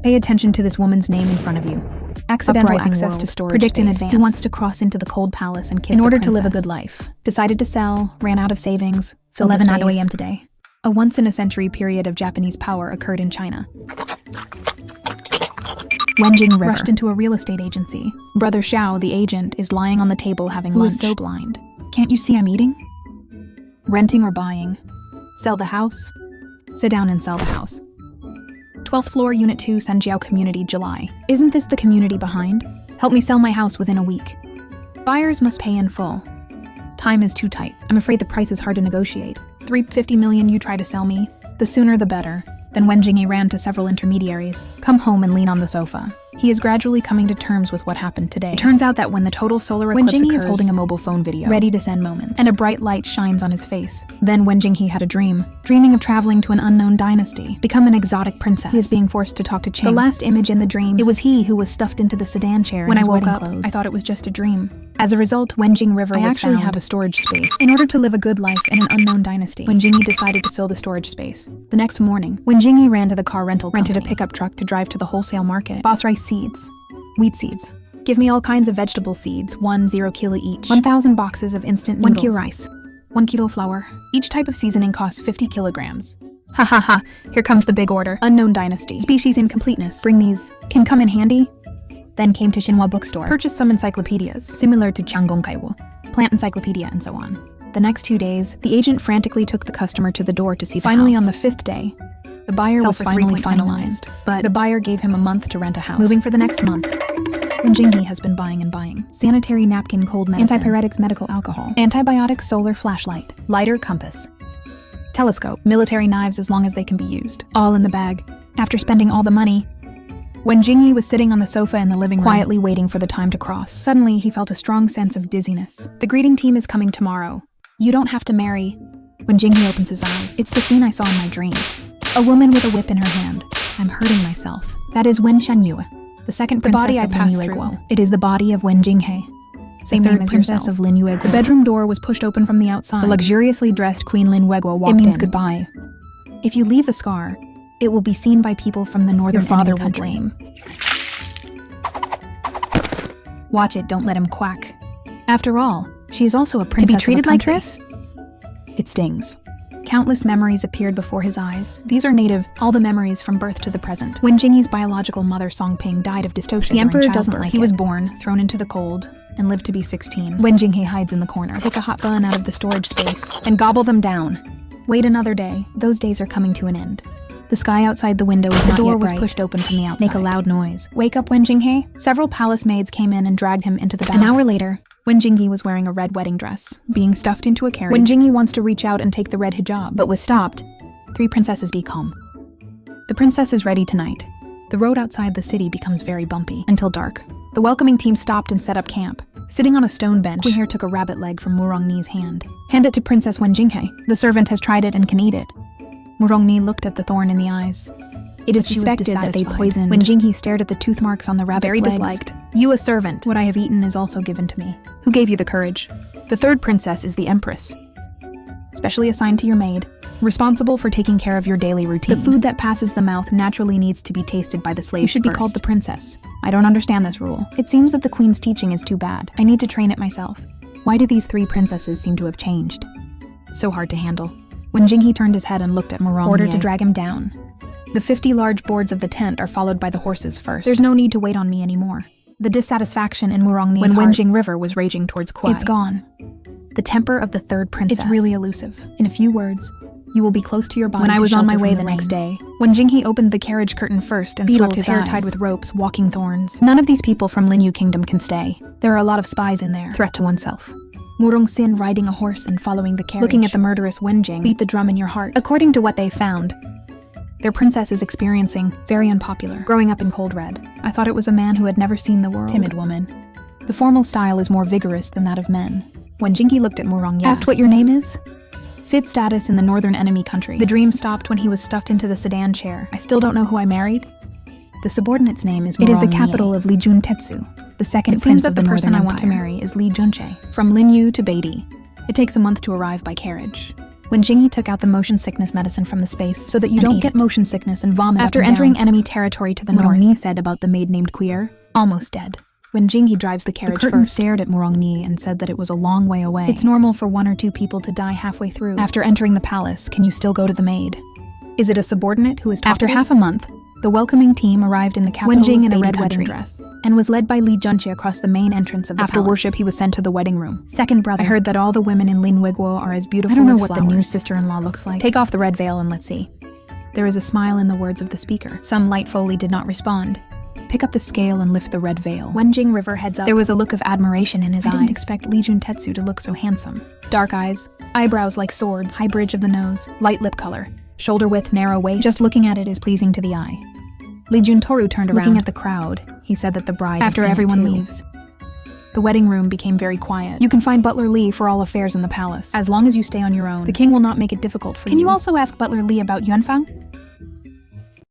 Pay attention to this woman's name in front of you. Accidental access to storage Predict in space. advance. He wants to cross into the cold palace and kiss In order the to live a princess. good life. Decided to sell, ran out of savings, filled the 11 space. a.m. today. A once-in-a-century period of Japanese power occurred in China. Wenjing River. Rushed into a real estate agency. Brother Xiao, the agent, is lying on the table having lunch. Who is so blind? Can't you see I'm eating? Renting or buying? Sell the house? Sit down and sell the house. 12th floor, Unit 2, Sanjiao Community, July. Isn't this the community behind? Help me sell my house within a week. Buyers must pay in full. Time is too tight. I'm afraid the price is hard to negotiate. $350 million you try to sell me. The sooner the better. Then Wen Jinghe ran to several intermediaries. Come home and lean on the sofa. He is gradually coming to terms with what happened today. It turns out that when the total solar eclipse occurs, Jinhe is holding a mobile phone video, ready to send moments, and a bright light shines on his face. Then Wen Jinghe had a dream, dreaming of traveling to an unknown dynasty, become an exotic princess. He is being forced to talk to Ching. The last image in the dream, it was he who was stuffed into the sedan chair. When I woke up, I thought it was just a dream. As a result, Wenjing River was found. I actually have a storage space. In order to live a good life in an unknown dynasty, Wen Jinghe decided to fill the storage space. The next morning, Wen Jinghe ran to the car rental company, rented a pickup truck to drive to the wholesale market. Boss rice seeds. Wheat seeds. Give me all kinds of vegetable seeds, 0 kilo each. 1,000 boxes of instant noodles. 1 kilo rice. 1 kilo flour. Each type of seasoning costs 50 kilograms. Ha ha ha, here comes the big order. Unknown dynasty. Species incompleteness. Bring these. Can come in handy? Then came to Xinhua bookstore. Purchased some encyclopedias, similar to Changgongkaiwu, plant encyclopedia, and so on. The next 2 days, the agent frantically took the customer to the door to see the house. Finally, on the 5th day, the buyer was finally finalized, but the buyer gave him a month to rent a house. Moving for the next month, Wen Jinghe has been buying and buying. Sanitary napkin, cold medicine, antipyretics, medical alcohol, antibiotics, solar flashlight, lighter, compass, telescope, military knives as long as they can be used. All in the bag. After spending all the money, Wen Jinghe was sitting on the sofa in the living room, quietly waiting for the time to cross. Suddenly, he felt a strong sense of dizziness. The greeting team is coming tomorrow. You don't have to marry. Wen Jinghe opens his eyes. It's the scene I saw in my dream. A woman with a whip in her hand. I'm hurting myself. That is Wen Shanyu, the second princess of Lin Yueguo. It is the body of Wen Jinghe, same name as princess of Lin Yueguo. The bedroom door was pushed open from the outside. The luxuriously dressed Queen Lin Yueguo walked in. It means goodbye. If you leave a scar, it will be seen by people from the northern enemy country. Your father will blame. Watch it, don't let him quack. After all, she is also a princess. To be treated like this? It stings. Countless memories appeared before his eyes. These are native, all the memories from birth to the present. Wen Jinghe's biological mother Song Ping died of dystocia. The emperor doesn't like it. He was born, thrown into the cold, and lived to be 16. Wen Jinghe hides in the corner. Take a hot bun out of the storage space and gobble them down. Wait another day. Those days are coming to an end. The sky outside the window is not yet bright. The door was pushed open from the outside. Make a loud noise. Wake up, Wen Jinghe. Several palace maids came in and dragged him into the bath. An hour later, Wen Jinghe was wearing a red wedding dress, being stuffed into a carriage. Wen Jinghe wants to reach out and take the red hijab, but was stopped. 3 princesses, be calm. The princess is ready tonight. The road outside the city becomes very bumpy until dark. The welcoming team stopped and set up camp. Sitting on a stone bench, Jinhe took a rabbit leg from Murongni's hand. Hand it to Princess Wen Jinghe. The servant has tried it and can eat it. Murongni looked at the thorn in the eyes. It is suspected that they poisoned. Wen Jinghe stared at the tooth marks on the rabbit's legs. Very disliked. You a servant. What I have eaten is also given to me. Who gave you the courage? The 3rd princess is the empress. Specially assigned to your maid, responsible for taking care of your daily routine. The food that passes the mouth naturally needs to be tasted by the slaves first. You should be called the princess. I don't understand this rule. It seems that the queen's teaching is too bad. I need to train it myself. Why do these 3 princesses seem to have changed? So hard to handle. When Jinhe turned his head and looked at Murongni, ordered to drag him down. The 50 large boards of the tent are followed by the horses first. There's no need to wait on me anymore. The dissatisfaction in Murongni's heart when Wenjing River was raging towards Kuai. It's gone. The temper of the 3rd princess. It's really elusive. In a few words, you will be close to your body. When I was on my way the next day, when Jinhe opened the carriage curtain first and swept his hair tied with ropes, walking thorns. None of these people from Linyu Kingdom can stay. There are a lot of spies in there. Threat to oneself. Murong Sin riding a horse and following the carriage. Looking at the murderous Wenjing. Beat the drum in your heart. According to what they found, their princess is experiencing very unpopular. Growing up in Cold Red, I thought it was a man who had never seen the world. Timid woman. The formal style is more vigorous than that of men. When Jinhe looked at Murong, asked what your name is? Fit status in the northern enemy country. The dream stopped when he was stuffed into the sedan chair. I still don't know who I married. The subordinate's name is Murong. It is the capital of Li Juntetsu, the second prince of the northern empire. The person I want to marry is Li Junche, from Linyu to Beidi. It takes a month to arrive by carriage. When Jinhe took out the motion sickness medicine from the space so that you don't get motion sickness and vomit after up and entering down. enemy territory to the north, Murong said about the maid named Queer, almost dead. When Jinhe drives the carriage first, stared at Murong and said that it was a long way away. It's normal for 1 or 2 people to die halfway through. After entering the palace, can you still go to the maid? Is it a subordinate who is talkative? After half a month, the welcoming team arrived in the capital Wenjing in a red wedding dress and was led by Li Junqi across the main entrance of the palace. After worship, he was sent to the wedding room. Second brother, I heard that all the women in Lin Wiguo are as beautiful as flowers. I don't know what the new sister-in-law looks like. Take off the red veil and let's see. There is a smile in the words of the speaker. Some light foley did not respond. Pick up the scale and lift the red veil. Wenjing River heads up. There was a look of admiration in his eyes. I didn't expect Li Juntetsu to look so handsome. Dark eyes, eyebrows like swords, high bridge of the nose, light lip color, shoulder width, narrow waist. Just looking at it is pleasing to the eye. Li Juntoru turned around. Looking at the crowd, he said that the bride after everyone leaves. The wedding room became very quiet. You can find Butler Li for all affairs in the palace, as long as you stay on your own. The king will not make it difficult for you. Can you also ask Butler Li about Yuanfang?